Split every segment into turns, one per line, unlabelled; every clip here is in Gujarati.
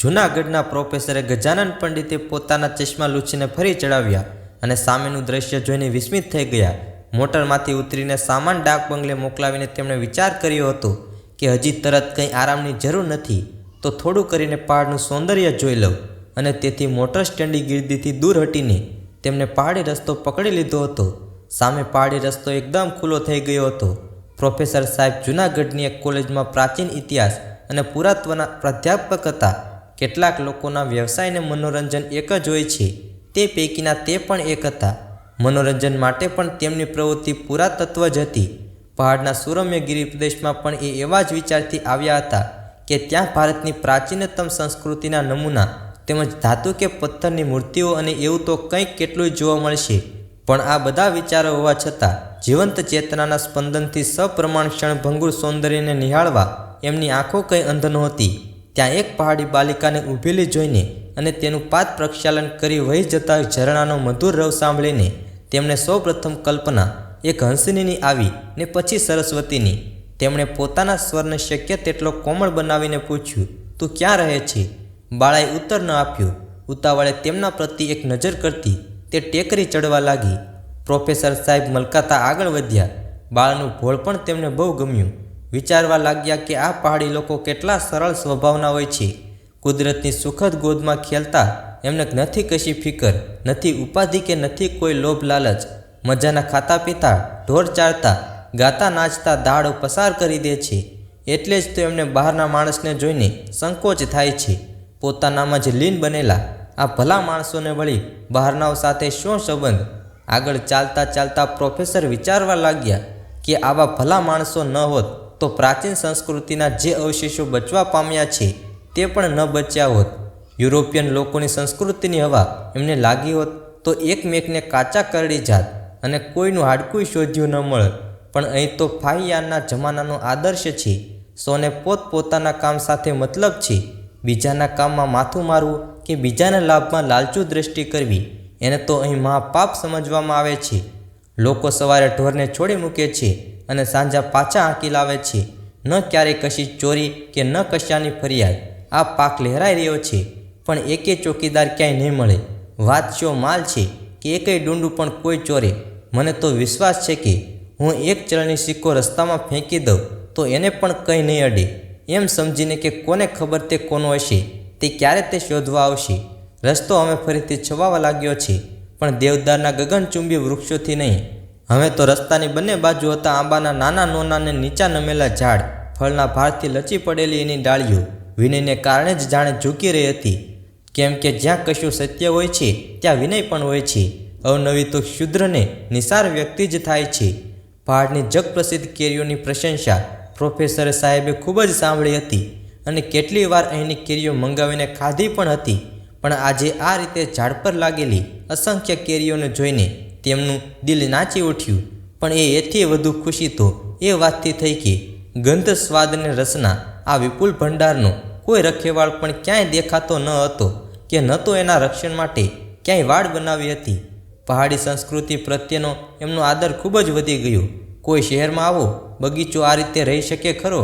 જૂનાગઢના પ્રોફેસરે ગજાનન પંડિતે પોતાના ચશ્મા લૂછીને ફરી ચડાવ્યા અને સામેનું દ્રશ્ય જોઈને વિસ્મિત થઈ ગયા. મોટરમાંથી ઉતરીને સામાન ડાક બંગલે મોકલાવીને તેમણે વિચાર કર્યો હતો કે હજી તરત કંઈ આરામની જરૂર નથી, તો થોડું કરીને પહાડનું સૌંદર્ય જોઈ લઉં. અને તેથી મોટર સ્ટેન્ડની ગીર્દીથી દૂર હટીને તેમણે પહાડી રસ્તો પકડી લીધો હતો. સામે પહાડી રસ્તો એકદમ ખુલ્લો થઈ ગયો હતો. પ્રોફેસર સાહેબ જૂનાગઢની એક કોલેજમાં પ્રાચીન ઇતિહાસ અને પુરાતત્વના પ્રાધ્યાપક હતા. કેટલાક લોકોના વ્યવસાયને મનોરંજન એક જ હોય છે, તે પૈકીના તે પણ એક હતા. મનોરંજન માટે પણ તેમની પ્રવૃત્તિ પુરાતત્વ જ હતી. પહાડના સુરમ્ય ગિરિપ્રદેશમાં પણ એ એવા જ વિચારથી આવ્યા હતા કે ત્યાં ભારતની પ્રાચીનતમ સંસ્કૃતિના નમૂના તેમજ ધાતુ કે પથ્થરની મૂર્તિઓ અને એવું તો કંઈક કેટલું જોવા મળશે. પણ આ બધા વિચારો હોવા છતાં જીવંત ચેતનાના સ્પંદનથી સપ્રમાણ ક્ષણભંગુર સૌંદર્યને નિહાળવા એમની આંખો કંઈ અંધ નહોતી. ત્યાં એક પહાડી બાલિકાને ઊભેલી જોઈને અને તેનું પાદ પ્રક્ષાલન કરી વહી જતા ઝરણાનો મધુર રવ સાંભળીને તેમણે સૌપ્રથમ કલ્પના એક હંસનીની આવી ને પછી સરસ્વતીની. તેમણે પોતાના સ્વરને શક્ય તેટલો કોમળ બનાવીને પૂછ્યું, તું ક્યાં રહે છે? બાળાએ ઉત્તર ન આપ્યો. ઉતાવળે તેમના પ્રત્યે એક નજર કરતી તે ટેકરી ચડવા લાગી. પ્રોફેસર સાહેબ મલકાતા આગળ વધ્યા. બાળનું ભોળ પણ તેમને બહુ ગમ્યું. વિચારવા લાગ્યા કે આ પહાડી લોકો કેટલા સરળ સ્વભાવના હોય છે. કુદરતની સુખદ ગોદમાં ખેલતા એમને નથી કશી ફિકર, નથી ઉપાધિ કે નથી કોઈ લોભ લાલચ. મજાના ખાતા પીતા, ઢોર ચારતા, ગાતા નાચતા દાડો પસાર કરી દે છે. એટલે જ તો એમને બહારના માણસને જોઈને સંકોચ થાય છે. પોતાનામાં જ લીન બનેલા આ ભલા માણસોને વળી બહારનાઓ સાથે શું સંબંધ? આગળ ચાલતા ચાલતા પ્રોફેસર વિચારવા લાગ્યા કે આવા ભલા માણસો ન હોત તો પ્રાચીન સંસ્કૃતિના જે અવશેષો બચવા પામ્યા છે તે પણ ન બચ્યા હોત. યુરોપિયન લોકોની સંસ્કૃતિની હવા એમને લાગી હોત તો એકમેકને કાચા કરડી જાત અને કોઈનું હાડકું શોધ્યું ન મળત. પણ અહીં તો ફાહિયાના જમાનાનો આદર્શ છે. સૌને પોતપોતાના કામ સાથે મતલબ છે. બીજાના કામમાં માથું મારવું કે બીજાના લાભમાં લાલચુ દ્રષ્ટિ કરવી એને તો અહીં મહાપાપ સમજવામાં આવે છે. લોકો સવારે ઢોરને છોડી મૂકે છે અને સાંજા પાછા હાંકી લાવે છે. ન ક્યારેય કશી ચોરી કે ન કશાની ફરિયાદ. આ પાક લહેરાઈ રહ્યો છે પણ એકે ચોકીદાર ક્યાંય નહીં મળે. વાત શો માલ છે કે એકેય ડુંડું પણ કોઈ ચોરે. મને તો વિશ્વાસ છે કે હું એક ચલણી સિક્કો રસ્તામાં ફેંકી દઉં તો એને પણ કંઈ નહીં અડે. એમ સમજીને કે કોને ખબર તે કોનો હશે, તે ક્યારે તે શોધવા આવશે. રસ્તો હવે ફરીથી છવાવા લાગ્યો છે, પણ દેવદારના ગગનચુંબી વૃક્ષોથી નહીં. હવે તો રસ્તાની બંને બાજુ હતા આંબાના નાના નોનાને નીચા નમેલા ઝાડ. ફળના ભારથી લચી પડેલી એની ડાળીઓ વિનયને કારણે જ જાણે ઝૂકી રહી હતી. કેમ કે જ્યાં કશું સત્ય હોય છે ત્યાં વિનય પણ હોય છે. અવનવી તો શુદ્રને નિસાર વ્યક્તિ જ થાય છે. પહાડની જગપ્રસિદ્ધ કેરીઓની પ્રશંસા પ્રોફેસર સાહેબે ખૂબ જ સાંભળી હતી અને કેટલી વાર અહીંની કેરીઓ મંગાવીને ખાધી પણ હતી. પણ આજે આ રીતે ઝાડ પર લાગેલી અસંખ્ય કેરીઓને જોઈને તેમનું દિલ નાચી ઉઠ્યું. પણ એથી વધુ ખુશી તો એ વાતથી થઈ કે ગંધ, સ્વાદ અને રસના આ વિપુલ ભંડારનો કોઈ રખેવાળ પણ ક્યાંય દેખાતો ન હતો કે ન તો એના રક્ષણ માટે ક્યાંય વાડ બનાવી હતી. પહાડી સંસ્કૃતિ પ્રત્યેનો એમનો આદર ખૂબ જ વધી ગયો. કોઈ શહેરમાં આવો બગીચો આ રીતે રહી શકે ખરો?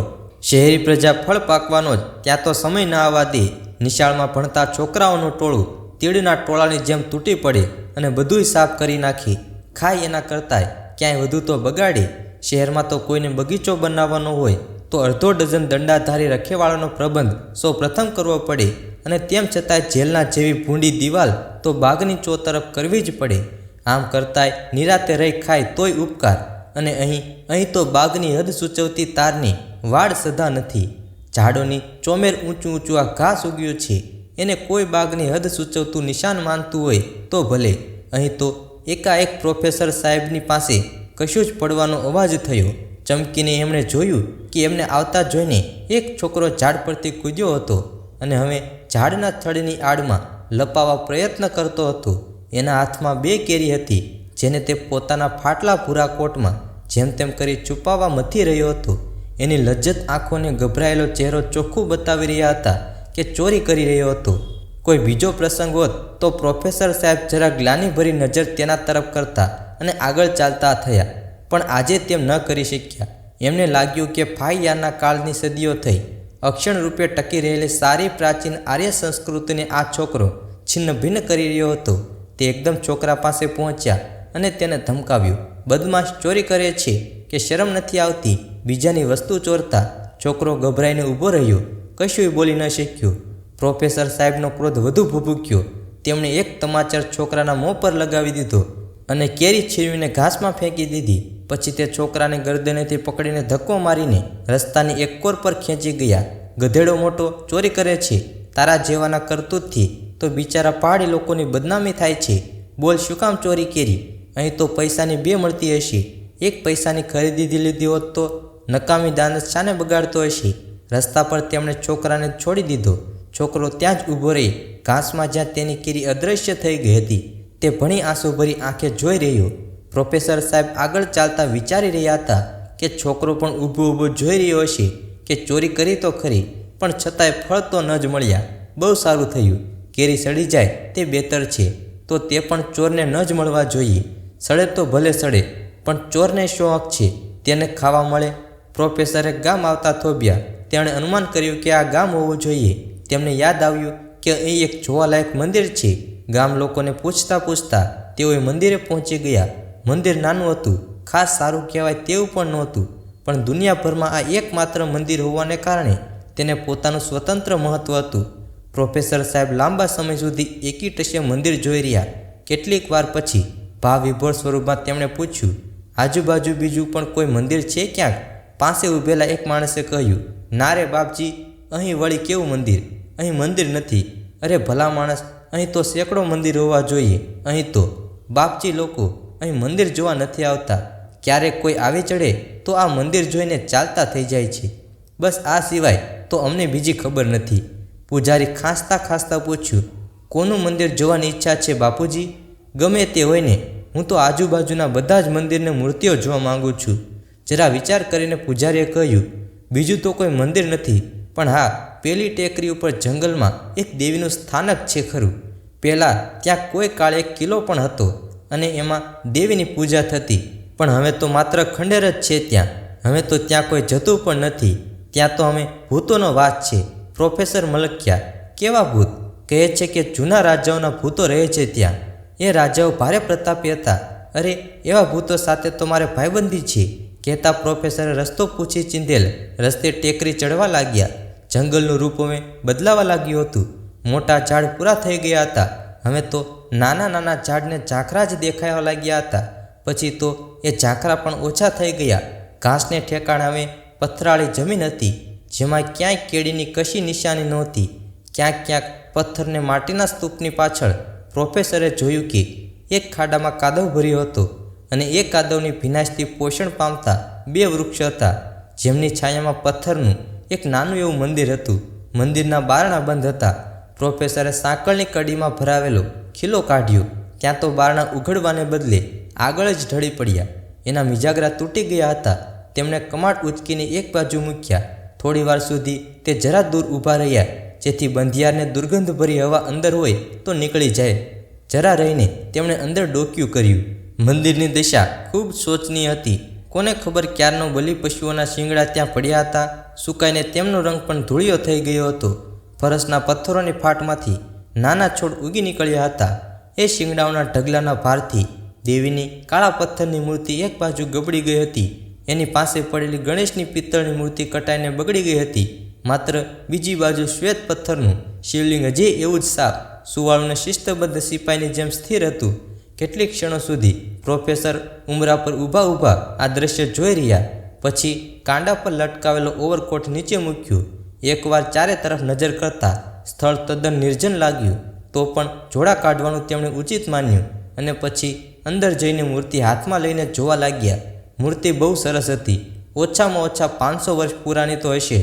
શહેરી પ્રજા ફળ પાકવાનો જ ત્યાં તો સમય ન આવવા દે. નિશાળમાં ભણતા છોકરાઓનું ટોળું તીડના ટોળાની જેમ તૂટી પડે અને બધુંય સાફ કરી નાખે. ખાય એના કરતાંય ક્યાંય વધુ તો બગાડે. શહેરમાં તો કોઈને બગીચો બનાવવાનો હોય તો અડધો ડઝન દંડાધારી રખેવાળાનો પ્રબંધ સૌ પ્રથમ કરવો પડે અને તેમ છતાંય જેલના જેવી ભૂંડી દિવાલ તો બાગની ચોતરફ કરવી જ પડે. આમ કરતાંય નિરાતે રહી ખાય તોય ઉપકાર. અને અહીં તો બાગની હદ સૂચવતી તારની વાડ સધા નથી. ઝાડોની ચોમેર ઊંચું ઊંચું આ ઘાસ ઉગ્યું છે. એને કોઈ બાગની હદ સૂચવતું નિશાન માનતું હોય તો ભલે. અહીં તો એકાએક પ્રોફેસર સાહેબની પાસે કશું જ પડવાનો અવાજ થયો. ચમકીને એમણે જોયું કે એમને આવતા જોઈને એક છોકરો ઝાડ પરથી કૂદ્યો હતો અને હવે ઝાડના થડની આડમાં લપાવવા પ્રયત્ન કરતો હતો. એના હાથમાં 2 કેરી હતી જેને તે પોતાના ફાટલા ભૂરા કોટમાં જેમ તેમ કરી છુપાવવા મથી રહ્યો હતો. એની લજ્જત આંખોને ગભરાયેલો ચહેરો ચોખ્ખું બતાવી રહ્યા હતા કે ચોરી કરી રહ્યો હતો. કોઈ બીજો પ્રસંગ હોત તો પ્રોફેસર સાહેબ જરા ગ્લાનિભરી નજર તેના તરફ કરતા અને આગળ ચાલતા થયા. પણ આજે તેમ ન કરી શક્યા. એમને લાગ્યું કે ફાહિયાના કાળની સદીઓ થઈ અક્ષણ રૂપે ટકી રહેલી સારી પ્રાચીન આર્ય સંસ્કૃતિને આ છોકરો છિન્ન ભિન્ન કરી રહ્યો હતો. તે એકદમ છોકરા પાસે પહોંચ્યા અને તેને ધમકાવ્યું. બદમાશ ચોરી કરે છે કે શરમ નથી આવતી બીજાની વસ્તુ ચોરતા? છોકરો ગભરાઈને ઊભો રહ્યો, કશુંય બોલી ન શક્યો. પ્રોફેસર સાહેબનો ક્રોધ વધુ ભભૂક્યો. તેમણે એક તમાચર છોકરાના મોં પર લગાવી દીધો અને કેરી છીનવીને ઘાસમાં ફેંકી દીધી. પછી તે છોકરાને ગરદનેથી પકડીને ધક્કો મારીને રસ્તાની એક કોર પર ખેંચી ગયા. ગધેડો મોટો, ચોરી કરે છે. તારા જેવાના કરતૂતથી તો બિચારા પહાડી લોકોની બદનામી થાય છે. બોલ, શું કામ ચોરી કરી? અહીં તો પૈસાની બે મળતી હશે. એક પૈસાની ખરીદી લીધી હોત તો નકામી દાનત શાને બગાડતો હશે? રસ્તા પર તેમણે છોકરાને છોડી દીધો. છોકરો ત્યાં જ ઊભો રહી ઘાસમાં જ્યાં તેની કેરી અદૃશ્ય થઈ ગઈ હતી. તે ભણી આંસુભરી આંખે જોઈ રહ્યો. પ્રોફેસર સાહેબ આગળ ચાલતા વિચારી રહ્યા હતા કે છોકરો પણ ઊભો જોઈ રહ્યો હશે કે ચોરી કરી તો ખરી, પણ છતાંય ફળ તો ન જ મળ્યા. બહુ સારું થયું. કેરી સડી જાય તે બહેતર છે. તો તે પણ ચોરને ન જ મળવા જોઈએ. સડે તો ભલે સડે, પણ ચોરને શો હક છે તેને ખાવા મળે? પ્રોફેસરે ગામ આવતા થોભ્યા. તેમણે અનુમાન કર્યું કે આ ગામ હોવું જોઈએ. તેમને યાદ આવ્યું કે અહીં એક જોવાલાયક મંદિર છે. ગામ લોકોને પૂછતા તેઓએ મંદિરે પહોંચી ગયા. મંદિર નાનું હતું, ખાસ સારું કહેવાય તેવું પણ નહોતું, પણ દુનિયાભરમાં આ એકમાત્ર મંદિર હોવાને કારણે તેને પોતાનું સ્વતંત્ર મહત્ત્વ હતું. પ્રોફેસર સાહેબ લાંબા સમય સુધી એકી ટશે મંદિર જોઈ રહ્યા. કેટલીક વાર પછી ભાવ વિભોર સ્વરૂપમાં તેમણે પૂછ્યું, આજુબાજુ બીજું પણ કોઈ મંદિર છે ક્યાંક? પાસે ઊભેલા એક માણસે કહ્યું, ના રે બાપજી, અહીં વળી કેવું મંદિર? અહીં મંદિર નથી. અરે ભલા માણસ, અહીં તો સેંકડો મંદિર હોવા જોઈએ. અહીં તો બાપજી લોકો અહીં મંદિર જોવા નથી આવતા. ક્યારેક કોઈ આવી ચડે તો આ મંદિર જોઈને ચાલતા થઈ જાય છે. બસ આ સિવાય તો અમને બીજી ખબર નથી. પૂજારી ખાંસતા પૂછ્યું, કોનું મંદિર જોવાની ઈચ્છા છે બાપુજી? ગમે તે હોય ને, હું તો આજુબાજુના બધા જ મંદિરને મૂર્તિઓ જોવા માંગુ છું. જરા વિચાર કરીને પૂજારીએ કહ્યું, બીજું તો કોઈ મંદિર નથી, પણ હા, પેલી ટેકરી ઉપર જંગલમાં એક દેવીનું સ્થાનક છે ખરું. પહેલાં ત્યાં કોઈ કાળે એક કિલ્લો પણ હતો અને એમાં દેવીની પૂજા થતી, પણ હવે તો માત્ર ખંડેર જ છે ત્યાં. હવે તો ત્યાં કોઈ જતું પણ નથી. ત્યાં તો અમે ભૂતોનો વાસ છે. પ્રોફેસર મલક્યા, કેવા ભૂત? કહે છે કે જૂના રાજાઓના ભૂતો રહે છે ત્યાં. એ રાજાઓ ભારે પ્રતાપી હતા. અરે, એવા ભૂતો સાથે તો મારે ભાઈબંધી છે, કહેતા પ્રોફેસરે રસ્તો પૂછી ચીંધેલ રસ્તે ટેકરી ચડવા લાગ્યા. જંગલનું રૂપ હવે બદલાવા લાગ્યું હતું. મોટા ઝાડ પૂરા થઈ ગયા હતા. હવે તો નાના ઝાડને ઝાંખરા જ દેખાવા લાગ્યા હતા. પછી તો એ ઝાંખરા પણ ઓછા થઈ ગયા. ઘાસને ઠેકાણે હવે પથરાળી જમીન હતી, જેમાં ક્યાંય કેળીની કશી નિશાની નહોતી. ક્યાંક પથ્થરને માટીના સ્તૂપની પાછળ પ્રોફેસરે જોયું કે એક ખાડામાં કાદવ ભર્યો હતો અને એ કાદવની ભીનાશથી પોષણ પામતા બે વૃક્ષ હતા, જેમની છાયામાં પથ્થરનું એક નાનું એવું મંદિર હતું. મંદિરના બારણા બંધ હતા. પ્રોફેસરે સાંકળની કડીમાં ભરાવેલો ખીલો કાઢ્યો. ત્યાં તો બારણા ઉઘડવાને બદલે આગળ જ ઢળી પડ્યા. એના મિજાગરા તૂટી ગયા હતા. તેમણે કમાટ ઉચકીને એક બાજુ મૂક્યા. થોડી વાર સુધી તે જરા દૂર ઊભા રહ્યા, જેથી બંધિયારને દુર્ગંધભરી હવા અંદર હોય તો નીકળી જાય. જરા રહીને તેમણે અંદર ડોક્યું કર્યું. મંદિરની દિશા ખૂબ શોચનીય હતી. કોને ખબર ક્યારનો બલિ પશુઓના શિંગડા ત્યાં પડ્યા હતા. સુકાઈને તેમનો રંગ પણ ધૂળિયો થઈ ગયો હતો. ફરસના પથ્થરોની ફાટમાંથી નાના છોડ ઉગી નીકળ્યા હતા. એ શિંગડાઓના ઢગલાના ભારથી દેવીની કાળા પથ્થરની મૂર્તિ એક બાજુ ગબડી ગઈ હતી. એની પાસે પડેલી ગણેશની પિત્તળની મૂર્તિ કટાઈને બગડી ગઈ હતી. માત્ર બીજી બાજુ શ્વેત પથ્થરનું શિવલિંગ હજી એવું જ સાફ, સુવાળુને શિસ્તબદ્ધ સિપાહીની જેમ સ્થિર હતું. કેટલીક ક્ષણો સુધી પ્રોફેસર ઉંબરા પર ઊભા આ દ્રશ્ય જોઈ રહ્યા. પછી કાંડા પર લટકાવેલો ઓવરકોટ નીચે મૂક્યો. એકવાર ચારે તરફ નજર કરતા સ્થળ તદ્દન નિર્જન લાગ્યું. તો પણ જોડા કાઢવાનું તેમણે ઉચિત માન્યું અને પછી અંદર જઈને મૂર્તિ હાથમાં લઈને જોવા લાગ્યા. મૂર્તિ બહુ સરસ હતી. ઓછામાં ઓછા 500 વર્ષ પુરાણી તો હશે.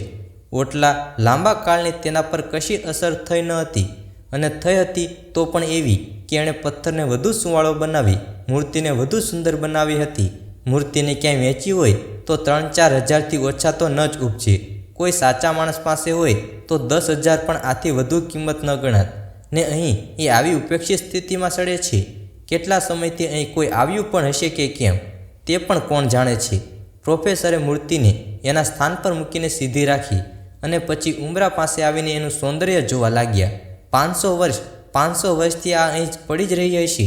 ઓટલા લાંબા કાળની તેના પર કશી અસર થઈ ન હતી, અને થઈ હતી તો પણ એવી કે એણે પથ્થરને વધુ સુંવાળો બનાવી મૂર્તિને વધુ સુંદર બનાવી હતી. મૂર્તિને ક્યાંય વેચી હોય તો 3-4 હજારથી ઓછા તો ન જ ઉપજે. કોઈ સાચા માણસ પાસે હોય તો 10,000 પણ આથી વધુ કિંમત ન ગણાત. ને અહીં એ આવી ઉપેક્ષિત સ્થિતિમાં સડે છે. કેટલા સમયથી અહીં કોઈ આવ્યું પણ હશે કે કેમ, તે પણ કોણ જાણે છે. પ્રોફેસરે મૂર્તિને એના સ્થાન પર મૂકીને સીધી રાખી અને પછી ઉંબરા પાસે આવીને એનું સૌંદર્ય જોવા લાગ્યા. 500 વર્ષથી આ અહીં જ પડી જ રહી હશે.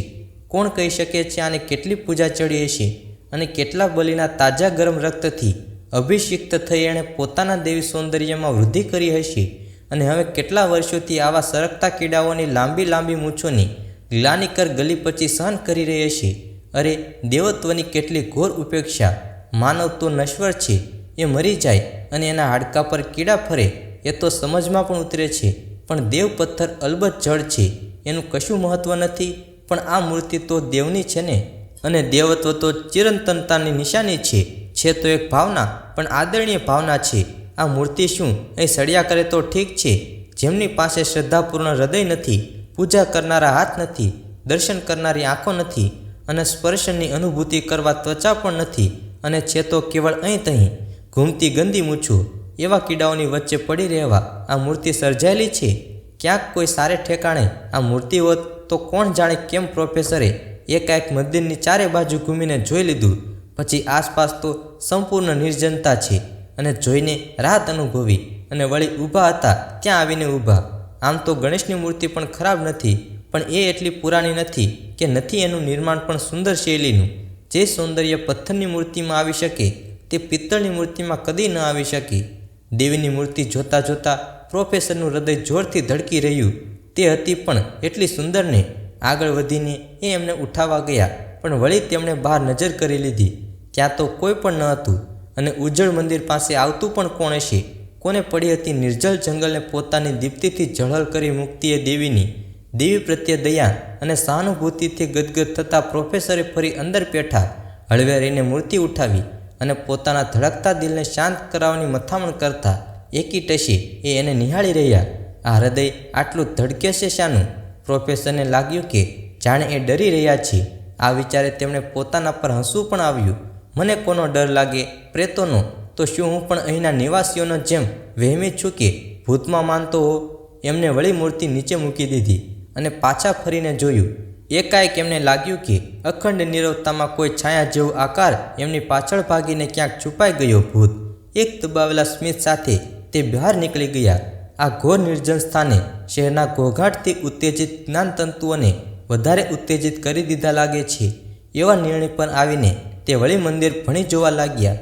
કોણ કહી શકે છે આને કેટલી પૂજા ચડી હશે અને કેટલા બલિના તાજા ગરમ રક્તથી અભિષિક્ત થઈ એણે પોતાના દેવી સૌંદર્યમાં વૃદ્ધિ કરી હશે અને હવે કેટલા વર્ષોથી આવા સરકતા કીડાઓની લાંબી મૂછોની ગ્લાનિકર ગલી પછી સહન કરી રહી હશે. અરે દેવત્વની કેટલી ઘોર ઉપેક્ષા! માનવ તો નશ્વર છે, એ મરી જાય અને એના હાડકા પર કીડા ફરે એ તો સમજમાં પણ ઉતરે છે, પણ દેવ પથ્થર અલબત્ત જળ છે, એનું કશું મહત્ત્વ નથી. પણ આ મૂર્તિ તો દેવની છે ને, અને દેવત્વ તો ચિરંતનતાની નિશાની છે તો એક ભાવના, પણ આદરણીય ભાવના છે. આ મૂર્તિ શું અહીં સળિયા કરે તો ઠીક છે, જેમની પાસે શ્રદ્ધાપૂર્ણ હૃદય નથી, પૂજા કરનારા હાથ નથી, દર્શન કરનારી આંખો નથી અને સ્પર્શની અનુભૂતિ કરવા ત્વચા પણ નથી, અને છે તો કેવળ અહીં તહીં ઘૂમતી ગંદી મૂછો, એવા કીડાઓની વચ્ચે પડી રહેવા આ મૂર્તિ સર્જાયેલી છે. ક્યાંક કોઈ સારે ઠેકાણે આ મૂર્તિ હોત તો કોણ જાણે કેમ પ્રોફેસરે એકાએક મંદિરની ચારે બાજુ ઘૂમીને જોઈ લીધું. પછી આસપાસ તો સંપૂર્ણ નિર્જનતા છે અને જોઈને રાહત અનુભવી અને વળી ઊભા હતા ત્યાં આવીને ઊભા. આમ તો ગણેશની મૂર્તિ પણ ખરાબ નથી, પણ એ એટલી પુરાણી નથી કે નથી એનું નિર્માણ પણ સુંદર શૈલીનું. જે સૌંદર્ય પથ્થરની મૂર્તિમાં આવી શકે તે પિત્તળની મૂર્તિમાં કદી ન આવી શકે. દેવીની મૂર્તિ જોતાં જોતાં પ્રોફેસરનું હૃદય જોરથી ધડકી રહ્યું. તે હતી પણ એટલી સુંદર ને! આગળ વધીને એ એમને ઉઠાવવા ગયા, પણ વળી તેમણે બહાર નજર કરી લીધી. ત્યાં તો કોઈ પણ ન હતું અને ઉજ્જળ મંદિર પાસે આવતું પણ કોણ હશે? કોને પડી હતી નિર્જલ જંગલને પોતાની દીપ્તિથી ઝળહળ કરી મૂકતી એ દેવી પ્રત્યે દયા અને સહાનુભૂતિથી ગદગદ થતા પ્રોફેસરે ફરી અંદર પેઠા હળવે રહીને મૂર્તિ ઉઠાવી અને પોતાના ધડકતા દિલને શાંત કરાવવાની મથામણ કરતા એકી ટશે એ એને નિહાળી રહ્યા. આ હૃદય આટલું ધડકે છે શાનું? પ્રોફેસરને લાગ્યું કે જાણે એ ડરી રહ્યા છે. આ વિચારે તેમણે પોતાના પર હસવું પણ આવ્યું. મને કોનો ડર લાગે? પ્રેતોનો? તો શું હું પણ અહીંના નિવાસીઓનો જેમ વહેમી છું કે ભૂતમાં માનતો હો? એમને વળી મૂર્તિ નીચે મૂકી દીધી અને પાછા ફરીને જોયું. એકાએક એમને લાગ્યું કે અખંડ નીરવતામાં કોઈ છાયા જેવો આકાર એમની પાછળ ભાગીને ક્યાંક છુપાઈ ગયો ભૂત. એક દબાવેલા સ્મિત સાથે તે બહાર નીકળી ગયા. આ ઘોર નિર્જન સ્થાને શહેરના ઘોઘાટથી ઉત્તેજિત જ્ઞાનતંતુઓને વધારે ઉત્તેજિત કરી દીધા લાગે છે. એવા નિર્ણય પર આવીને તે વળી મંદિર ભણી જોવા લાગ્યા.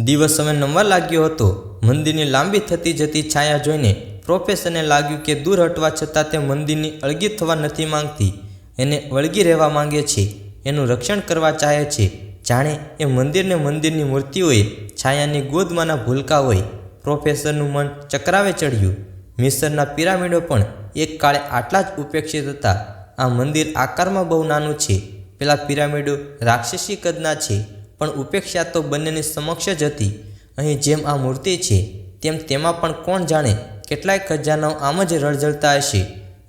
દિવસ સમય નમવા લાગ્યો હતો. મંદિરની લાંબી થતી જતી છાયા જોઈને પ્રોફેસરને લાગ્યું કે દૂર હટવા છતાં તે મંદિરની અળગી થવા નથી માંગતી. એને વળગી રહેવા માંગે છે, એનું રક્ષણ કરવા ચાહે છે, જાણે એ મંદિરને મંદિરની મૂર્તિઓએ છાયાની ગોદમાંના ભૂલકા હોય. પ્રોફેસરનું મન ચક્રાવે ચડ્યું. મિસરના પિરામિડો પણ એક કાળે આટલા જ ઉપેક્ષિત હતા. આ મંદિર આકારમાં બહુ નાનું છે. પેલા પિરામિડો રાક્ષસી કદના છે, પણ ઉપેક્ષા તો બંનેની સમક્ષ જ હતી. અહીં જેમ આ મૂર્તિ છે તેમ તેમાં પણ કોણ જાણે કેટલાય ખજાનાઓ આમ જ રળઝળતા હશે.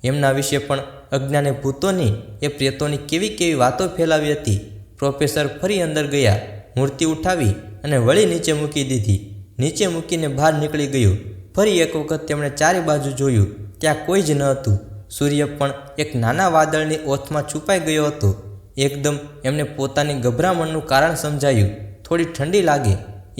એમના વિશે પણ અજ્ઞાને ભૂતોની એ પ્રેતોની કેવી વાતો ફેલાવી હતી. પ્રોફેસર ફરી અંદર ગયા, મૂર્તિ ઉઠાવી અને વળી નીચે મૂકી દીધી. નીચે મૂકીને બહાર નીકળી ગયો. ફરી એક વખત તેમણે ચારે બાજુ જોયું, ત્યાં કોઈ જ ન હતું. સૂર્ય પણ એક નાના વાદળની ઓથમાં છુપાઈ ગયો હતો. એકદમ એમને પોતાની ગભરામણનું કારણ સમજાયું. થોડી ઠંડી લાગે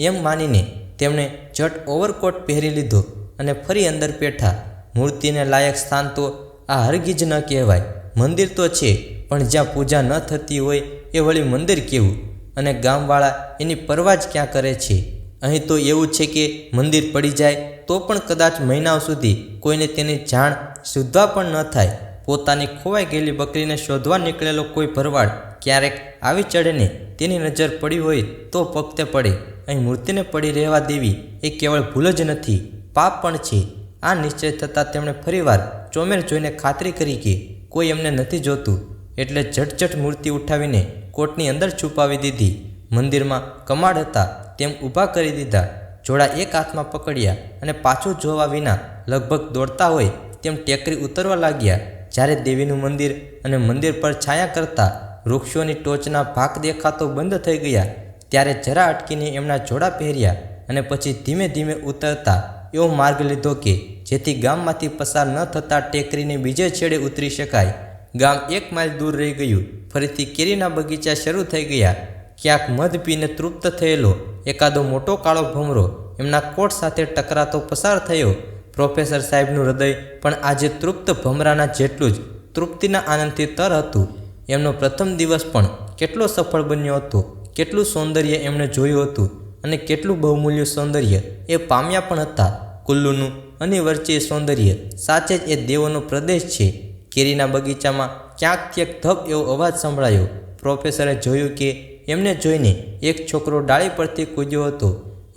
એમ માનીને તેમણે ઝટ ઓવરકોટ પહેરી લીધો અને ફરી અંદર પેઠા. મૂર્તિને લાયક સ્થાન તો આ હરગીજ ન કહેવાય. મંદિર તો છે, પણ જ્યાં પૂજા ન થતી હોય એ વળી મંદિર કેવું? અને ગામવાળા એની પરવા જ ક્યાં કરે છે? અહીં તો એવું છે કે મંદિર પડી જાય તો પણ કદાચ મહિનાઓ સુધી કોઈને તેની જાણ સુદ્ધા પણ ન થાય. પોતાની ખોવાઈ ગયેલી બકરીને શોધવા નીકળેલો કોઈ ભરવાડ ક્યારેક આવી ચડેને તેની નજર પડી હોય તો પગતે પડે. અહીં મૂર્તિને પડી રહેવા દેવી એ કેવળ ભૂલ જ નથી, પાપ પણ છે. આ નિશ્ચય થતાં તેમણે ફરીવાર ચોમેર જોઈને ખાતરી કરી કે કોઈ એમને નથી જોતું, એટલે ઝટઝટ મૂર્તિ ઉઠાવીને કોટની અંદર છુપાવી દીધી. મંદિરમાં કમાડ હતા તેમ ઊભા કરી દીધા. જોડા એક હાથમાં પકડ્યા અને પાછું જોવા વિના લગભગ દોડતા હોય તેમ ટેકરી ઉતરવા લાગ્યા. જ્યારે દેવીનું મંદિર અને મંદિર પર છાયા કરતા વૃક્ષોની ટોચના ભાગ દેખાતો બંધ થઈ ગયા ત્યારે જરા અટકીને એમના જોડા પહેર્યા અને પછી ધીમે ધીમે ઉતરતા એવો માર્ગ લીધો કે જેથી ગામમાંથી પસાર ન થતાં ટેકરીને બીજે છેડે ઉતરી શકાય. ગામ 1 માઇલ દૂર રહી ગયું. ફરીથી કેરીના બગીચા શરૂ થઈ ગયા. ક્યાંક મધ પીને તૃપ્ત થયેલો એકાદો મોટો કાળો ભમરો એમના કોટ સાથે ટકરાતો પસાર થયો. પ્રોફેસર સાહેબનું હૃદય પણ આજે તૃપ્ત ભમરાના જેટલું જ તૃપ્તિના આનંદથી તર હતું. એમનો પ્રથમ દિવસ પણ કેટલો સફળ બન્યો હતો. કેટલું સૌંદર્ય એમણે જોયું હતું અને કેટલું બહુમૂલ્ય સૌંદર્ય એ પામ્યા પણ હતા. કુલ્લુનું અનિવાર્ય સૌંદર્ય સાચે જ એ દેવોનો પ્રદેશ છે. કેરીના બગીચામાં ક્યાંકથી એક ધબ એવો અવાજ સંભળાયો. પ્રોફેસરે જોયું કે એમને જોઈને એક છોકરો ડાળી પરથી કૂદ્યો હતો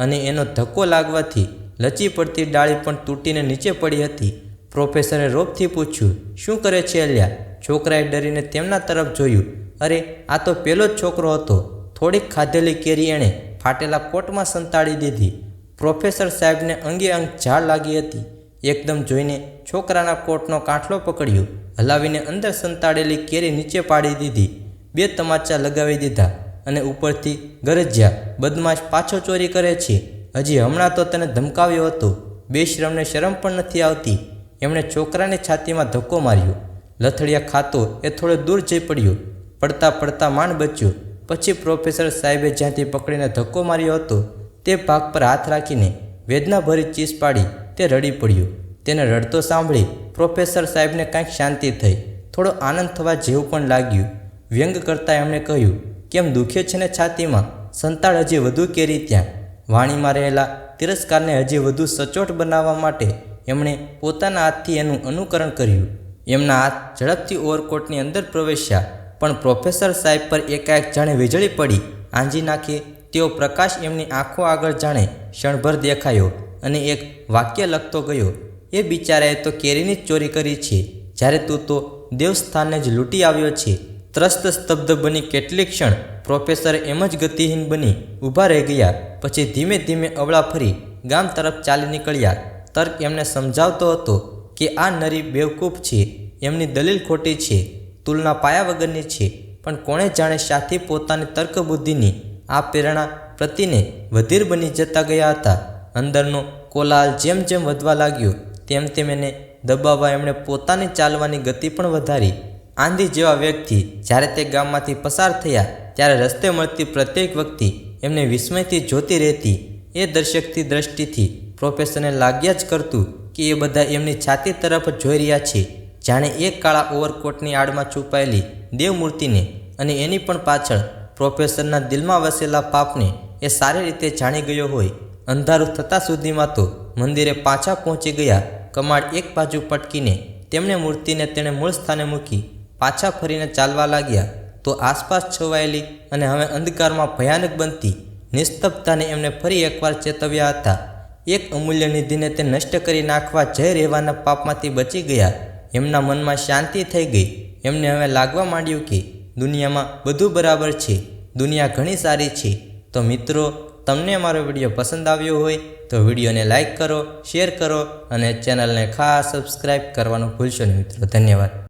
અને એનો ધક્કો લાગવાથી લચી પડતી ડાળી પણ તૂટીને નીચે પડી હતી. પ્રોફેસરે રોબથી પૂછ્યું, શું કરે છે અલ્યા? છોકરાએ ડરીને તેમના તરફ જોયું. અરે, આ તો પેલો જ છોકરો હતો. થોડીક ખાધેલી કેરી એણે ફાટેલા કોટમાં સંતાડી દીધી. પ્રોફેસર સાહેબને અંગે અંગ ઝાળ લાગી હતી. એકદમ જોઈને છોકરાના કોટનો કાંઠલો પકડ્યો, હલાવીને અંદર સંતાડેલી કેરી નીચે પાડી દીધી. 2 તમાચા લગાવી દીધા અને ઉપરથી ગરજ્યા, બદમાશ પાછો ચોરી કરે છે. હજી હમણાં તો તને ધમકાવ્યો હતો. બેશરમને શરમ પણ નથી આવતી. એમણે છોકરાની છાતીમાં ધક્કો માર્યો. લથડિયા ખાતો એ થોડે દૂર જઈ પડ્યો. પડતા પડતા માંડ બચ્યો. પછી પ્રોફેસર સાહેબે જ્યાંથી પકડીને ધક્કો માર્યો હતો તે ભાગ પર હાથ રાખીને વેદનાભરી ચીસ પાડી તે રડી પડ્યો. તેને રડતો સાંભળી પ્રોફેસર સાહેબને કાંઈક શાંતિ થઈ. થોડો આનંદ થવા જેવું પણ લાગ્યું. વ્યંગ કરતાં એમણે કહ્યું, કેમ દુખે છે ને છાતીમાં? સંતાડ હજી વધુ કેરી ત્યાં. વાણીમાં રહેલા તિરસ્કારને હજી વધુ સચોટ બનાવવા માટે એમણે પોતાના હાથથી એનું અનુકરણ કર્યું. એમના હાથ ઝડપથી ઓવરકોટની અંદર પ્રવેશ્યા, પણ પ્રોફેસર સાહેબ પર એકાએક જાણે વીજળી પડી. આંજી નાખે તેઓ પ્રકાશ એમની આંખો આગળ જાણે ક્ષણભર દેખાયો અને એક વાક્ય લખતો ગયો, એ બિચારાએ તો કેરીની જ ચોરી કરી છે, જ્યારે તું તો દેવસ્થાનને જ લૂંટી આવ્યો છે. ત્રસ્ત સ્તબ્ધ બની કેટલીક ક્ષણ પ્રોફેસર એમ જ ગતિહીન બની ઊભા રહી ગયા. પછી ધીમે ધીમે અવળા ફરી ગામ તરફ ચાલી નીકળ્યા. તર્ક એમને સમજાવતો હતો કે આ નરી બેવકૂફ છે, એમની દલીલ ખોટી છે, તુલના પાયા વગરની છે. પણ કોણે જાણે શાથી પોતાની તર્કબુદ્ધિની આ પ્રેરણા પ્રતિને વધીર બની જતા ગયા હતા. અંદરનો કોલાહલ જેમ જેમ વધવા લાગ્યો તેમ તેમ એને દબાવવા એમણે પોતાની ચાલવાની ગતિ પણ વધારી. આંધી જેવા વ્યક્તિ જ્યારે તે ગામમાંથી પસાર થયા ત્યારે રસ્તે મળતી પ્રત્યેક વ્યક્તિ એમને વિસ્મયથી જોતી રહેતી. એ દર્શકથી દ્રષ્ટિથી પ્રોફેસરને લાગ્યા જ કરતું કે એ બધા એમની છાતી તરફ જોઈ રહ્યા છે, જાણે એક કાળા ઓવરકોટની આડમાં છુપાયેલી દેવમૂર્તિને. અને એની પણ પાછળ પ્રોફેસરના દિલમાં વસેલા પાપને એ સારી રીતે જાણી ગયો હોય. અંધારું થતાં સુધીમાં તો મંદિરે પાછા પહોંચી ગયા. કમાડ એક બાજુ પટકીને તેમણે મૂર્તિને તેણે મૂળ સ્થાને મૂકી પાછા ફરીને ચાલવા લાગ્યા. તો આસપાસ છવાયેલી અને હવે અંધકારમાં ભયાનક બનતી નિસ્તબ્ધતાને એમને ફરી એકવાર ચેતવ્યા હતા. એક અમૂલ્ય નિધિને તે નષ્ટ કરી નાખવા જઈ રહેવાના પાપમાંથી બચી ગયા. એમના મનમાં શાંતિ થઈ ગઈ. એમને હવે લાગવા માંડ્યું કે દુનિયામાં બધું બરાબર છે, દુનિયા ઘણી સારી છે. તો મિત્રો, તમને અમારો વિડીયો પસંદ આવ્યો હોય તો વિડીયોને લાઇક કરો, શેર કરો અને ચેનલને ખાસ સબસ્ક્રાઈબ કરવાનું ભૂલશો નહીં મિત્રો. ધન્યવાદ.